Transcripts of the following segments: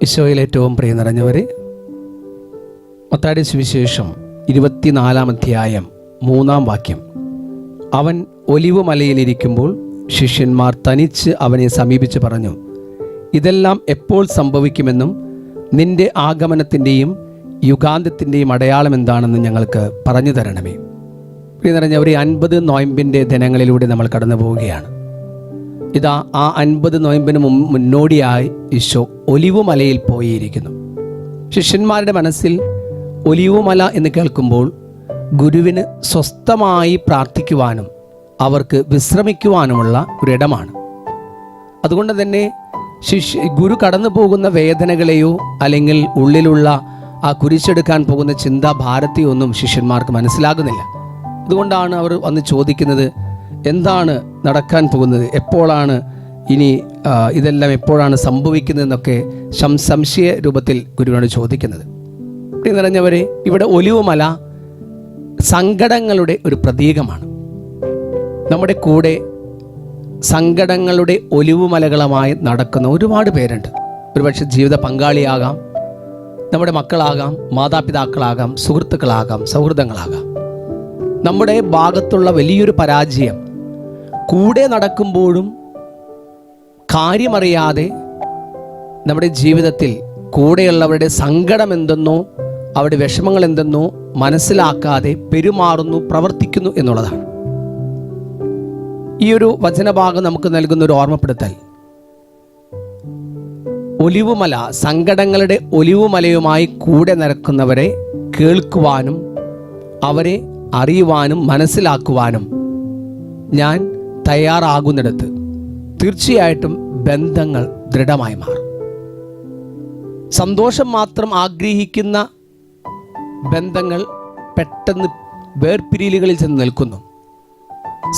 ഈശോയിൽ ഏറ്റവും പ്രിയ നിറഞ്ഞവരെ, മത്തായിയുടെ സുവിശേഷം 24-ാം അധ്യായം 3-ാം വാക്യം. അവൻ ഒലിവ് മലയിലിരിക്കുമ്പോൾ ശിഷ്യന്മാർ തനിച്ച് അവനെ സമീപിച്ച് പറഞ്ഞു, ഇതെല്ലാം എപ്പോൾ സംഭവിക്കുമെന്നും നിന്റെ ആഗമനത്തിൻ്റെയും യുഗാന്തത്തിൻ്റെയും അടയാളം എന്താണെന്ന് ഞങ്ങൾക്ക് പറഞ്ഞു തരണമേ. പ്രിയ നിറഞ്ഞവരെ, 50 നോയമ്പിൻ്റെ ദിനങ്ങളിലൂടെ നമ്മൾ കടന്നു പോവുകയാണ്. ഇതാ ആ 50 നോയമ്പിന് മുന്നോടിയായി ഈശോ ഒലിവ് മലയിൽ പോയിരിക്കുന്നു. ശിഷ്യന്മാരുടെ മനസ്സിൽ ഒലിവ് മല എന്ന് കേൾക്കുമ്പോൾ ഗുരുവിന് സ്വസ്ഥമായി പ്രാർത്ഥിക്കുവാനും അവർക്ക് വിശ്രമിക്കുവാനുമുള്ള ഒരിടമാണ്. അതുകൊണ്ട് തന്നെ ഗുരു കടന്നു പോകുന്ന വേദനകളെയോ അല്ലെങ്കിൽ ഉള്ളിലുള്ള ആ കുരിശെടുക്കാൻ പോകുന്ന ചിന്താഭാരത്തെയോ ഒന്നും ശിഷ്യന്മാർക്ക് മനസ്സിലാകുന്നില്ല. അതുകൊണ്ടാണ് അവർ വന്ന് ചോദിക്കുന്നത്, എന്താണ് നടക്കാൻ പോകുന്നത്, എപ്പോഴാണ് ഇനി ഇതെല്ലാം എപ്പോഴാണ് സംഭവിക്കുന്നതെന്നൊക്കെ സംശയ രൂപത്തിൽ ഗുരുവിനോട് ചോദിക്കുന്നത്. നിറഞ്ഞവരെ, ഇവിടെ ഒലിവ് മല സങ്കടങ്ങളുടെ ഒരു പ്രതീകമാണ്. നമ്മുടെ കൂടെ സങ്കടങ്ങളുടെ ഒലിവ് മലകളുമായി നടക്കുന്ന ഒരുപാട് പേരുണ്ട്. ഒരുപക്ഷെ ജീവിത പങ്കാളിയാകാം, നമ്മുടെ മക്കളാകാം, മാതാപിതാക്കളാകാം, സുഹൃത്തുക്കളാകാം, സൗഹൃദങ്ങളാകാം. നമ്മുടെ ഭാഗത്തുള്ള വലിയൊരു പരാജയം കൂടെ നടക്കുമ്പോഴും കാര്യമറിയാതെ നമ്മുടെ ജീവിതത്തിൽ കൂടെയുള്ളവരുടെ സങ്കടം എന്തെന്നോ അവരുടെ വിഷമങ്ങൾ എന്തെന്നോ മനസ്സിലാക്കാതെ പെരുമാറുന്നു, പ്രവർത്തിക്കുന്നു എന്നുള്ളതാണ്. ഈ ഒരു വചനഭാഗം നമുക്ക് നൽകുന്ന ഒരു ഓർമ്മപ്പെടുത്തൽ, ഒലിവുമല, സങ്കടങ്ങളുടെ ഒലിവുമലയുമായി കൂടെ നടക്കുന്നവരെ കേൾക്കുവാനും അവരെ അറിയുവാനും മനസ്സിലാക്കുവാനും ഞാൻ തയ്യാറാകുന്നിടത്ത് തീർച്ചയായിട്ടും ബന്ധങ്ങൾ ദൃഢമായി മാറും. സന്തോഷം മാത്രം ആഗ്രഹിക്കുന്ന ബന്ധങ്ങൾ പെട്ടെന്ന് വേർപിരിയലുകളിൽ ചെന്ന് നിൽക്കുന്നു.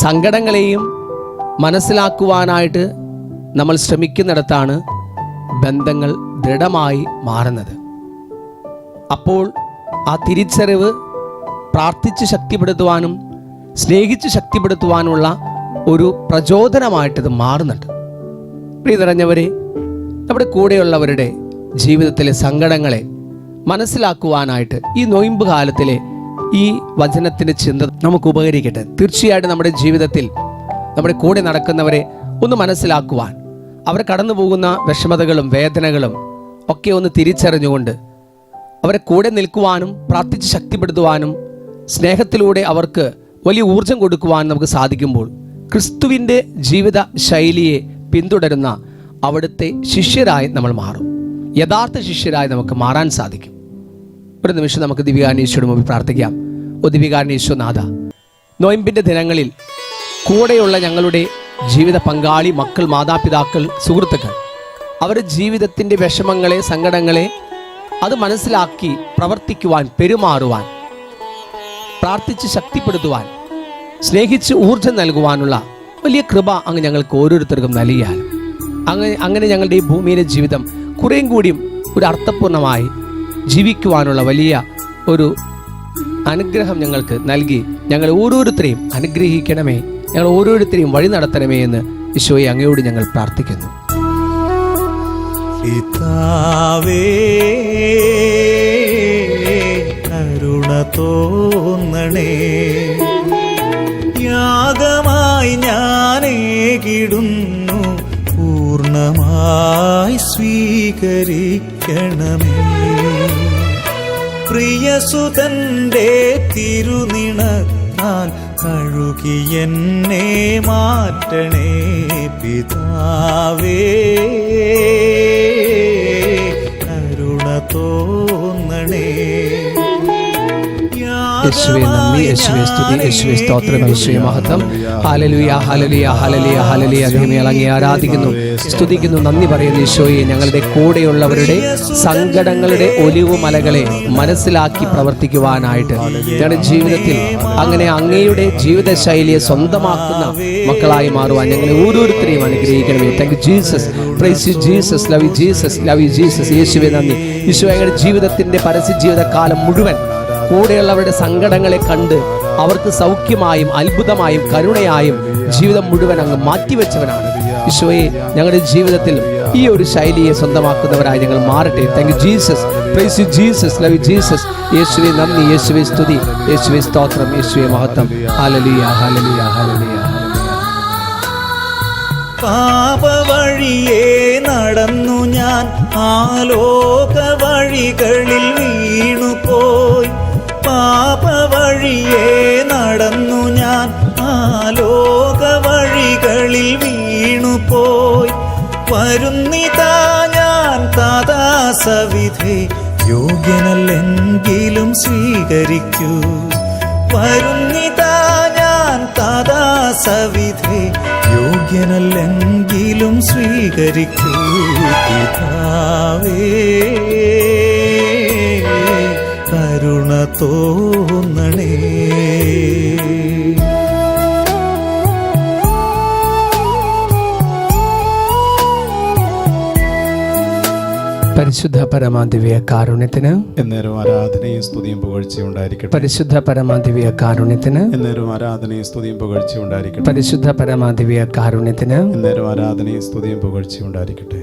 സങ്കടങ്ങളെയും മനസ്സിലാക്കുവാനായിട്ട് നമ്മൾ ശ്രമിക്കുന്നിടത്താണ് ബന്ധങ്ങൾ ദൃഢമായി മാറുന്നത്. അപ്പോൾ ആ തിരിച്ചറിവ് പ്രാർത്ഥിച്ച് ശക്തിപ്പെടുത്തുവാനും സ്നേഹിച്ച് ശക്തിപ്പെടുത്തുവാനുള്ള ഒരു പ്രചോദനമായിട്ടത് മാറുന്നുണ്ട്. പ്രിയ നിറഞ്ഞവരെ, നമ്മുടെ കൂടെയുള്ളവരുടെ ജീവിതത്തിലെ സങ്കടങ്ങളെ മനസ്സിലാക്കുവാനായിട്ട് ഈ നൊയിമ്പ് കാലത്തിലെ ഈ വചനത്തിൻ്റെ ചിന്ത നമുക്ക് ഉപകരിക്കട്ടെ. തീർച്ചയായിട്ടും നമ്മുടെ ജീവിതത്തിൽ നമ്മുടെ കൂടെ നടക്കുന്നവരെ ഒന്ന് മനസ്സിലാക്കുവാൻ, അവർ കടന്നു പോകുന്ന വിഷമതകളും വേദനകളും ഒക്കെ ഒന്ന് തിരിച്ചറിഞ്ഞുകൊണ്ട് അവരെ കൂടെ നിൽക്കുവാനും പ്രാർത്ഥിച്ച് ശക്തിപ്പെടുത്തുവാനും സ്നേഹത്തിലൂടെ അവർക്ക് വലിയ ഊർജം കൊടുക്കുവാൻ നമുക്ക് സാധിക്കുമ്പോൾ ക്രിസ്തുവിൻ്റെ ജീവിത ശൈലിയെ പിന്തുടരുന്ന അവിടുത്തെ ശിഷ്യരായി നമ്മൾ മാറും. യഥാർത്ഥ ശിഷ്യരായി നമുക്ക് മാറാൻ സാധിക്കും. ഒരു നിമിഷം നമുക്ക് ദിവ്യകാരുണ്യേശ്വരുടെ മുമ്പിൽ പ്രാർത്ഥിക്കാം. ഓ ദിവ്യകാരുണ്യേശ്വരനാഥ, നോയമ്പിൻ്റെ ദിനങ്ങളിൽ കൂടെയുള്ള ഞങ്ങളുടെ ജീവിത പങ്കാളി, മക്കൾ, മാതാപിതാക്കൾ, സുഹൃത്തുക്കൾ, അവരുടെ ജീവിതത്തിൻ്റെ വിഷമങ്ങളെ, സങ്കടങ്ങളെ അത് മനസ്സിലാക്കി പ്രവർത്തിക്കുവാൻ, പെരുമാറുവാൻ, പ്രാർത്ഥിച്ച് ശക്തിപ്പെടുത്തുവാൻ, സ്നേഹിച്ച് ഊർജം നൽകുവാനുള്ള വലിയ കൃപ അങ്ങ് ഞങ്ങൾക്ക് ഓരോരുത്തർക്കും നൽകിയാൽ അങ്ങനെ ഞങ്ങളുടെ ഈ ഭൂമിയിലെ ജീവിതം കുറേയും കൂടിയും ഒരു അർത്ഥപൂർണമായി ജീവിക്കുവാനുള്ള വലിയ ഒരു അനുഗ്രഹം ഞങ്ങൾക്ക് നൽകി ഞങ്ങൾ ഓരോരുത്തരെയും അനുഗ്രഹിക്കണമേ, ഞങ്ങൾ ഓരോരുത്തരെയും വഴി നടത്തണമേ എന്ന് ഈശോയെ അങ്ങയോട് ഞങ്ങൾ പ്രാർത്ഥിക്കുന്നു. പിതാവേ, കരുണ തോന്നണേ, യാഗമായി ഞാനേകിടുന്നു, പൂർണ്ണമായി സ്വീകരിക്കണമേ. പ്രിയസുതന്റെ തിരുനിണത്താൽ കഴുകി എന്നെ മാറ്റണേ. പിതാവേ, കരുണ തോന്നണേ. യേശുവേ നന്ദി, യേശുവേ സ്തുതി, യേശുവേ സ്തോത്രം, യേശുവേ മഹത്വം. Hallelujah, hallelujah, hallelujah, hallelujah. ദൈവമേ, അങ്ങയെ ആരാധിക്കുന്നു, സ്തുതിക്കുന്നു, നന്ദി പറയുന്നു. ഈശോയെ, ഞങ്ങളുടെ കൂടെയുള്ളവരുടെ സങ്കടങ്ങളുടെ ഒലിവ് മലകളെ മനസ്സിലാക്കി പ്രവർത്തിക്കുവാനായിട്ട് ഞങ്ങളുടെ ജീവിതത്തിൽ അങ്ങനെ അങ്ങയുടെ ജീവിത ശൈലിയെ സ്വന്തമാക്കുന്ന മക്കളായി മാറുവാൻ ഞങ്ങളെ ഓരോരുത്തരെയും അനുഗ്രഹിക്കണമേ. Thank you Jesus, praise you Jesus, love you Jesus, love you Jesus. യേശുവേ നന്ദി. ഈശോ, ഞങ്ങളുടെ ജീവിതത്തിൻ്റെ പരസ്യ ജീവിതകാലം മുഴുവൻ കൂടെയുള്ളവരുടെ സങ്കടങ്ങളെ കണ്ട് അവർക്ക് സൗഖ്യമായും അത്ഭുതമായും കരുണയായും ജീവിതം മുഴുവൻ അങ്ങ് മാറ്റിവെച്ചവനാണ്. ഈശോയെ, ഞങ്ങളുടെ ജീവിതത്തിൽ ഈ ഒരു ശൈലിയെ സ്വന്തമാക്കുന്നവരായി ഞങ്ങൾ മാറട്ടെ. Thank you Jesus, praise you Jesus, love you Jesus. യേശുവേ നന്ദി, യേശുവേ സ്തുതി, യേശുവേ സ്തോത്രം, യേശുവേ മഹത്വം. Hallelujah, hallelujah, hallelujah. പാപവഴിയേ നടന്നു ഞാൻ, ആലോക വഴികളിൽ വീണുപോയി. പാപവഴിയേ നടന്നു ഞാൻ, ആലോക വഴികളിൽ വീണുപോയി. വരുന്നിതാ ഞാൻ താതാ സവിധേ, യോഗ്യനല്ലെങ്കിലും സ്വീകരിക്കൂ. വരുന്നിതാ ഞാൻ താതാ സവിധേ, യോഗ്യനല്ലെങ്കിലും സ്വീകരിക്കൂ. പിതാവേ, കരുണ തോന്നണേ. പരിശുദ്ധ പരമാദിവ്യ കാരുണ്യത്തിന് എന്നേരം ആരാധനയും സ്തുതിയും പുകഴ്ചയും ഉണ്ടായിരിക്കട്ടെ. പരിശുദ്ധ പരമാദിവ്യ കാരുണ്യത്തിന് എന്നേരം ആരാധനയും സ്തുതിയും പുകഴ്ചയും ഉണ്ടായിരിക്കട്ടെ. പരിശുദ്ധ പരമാദിവ്യ കാരുണ്യത്തിന് എന്നേരം ആരാധനയും സ്തുതിയും പുകഴ്ചയും ഉണ്ടായിരിക്കട്ടെ.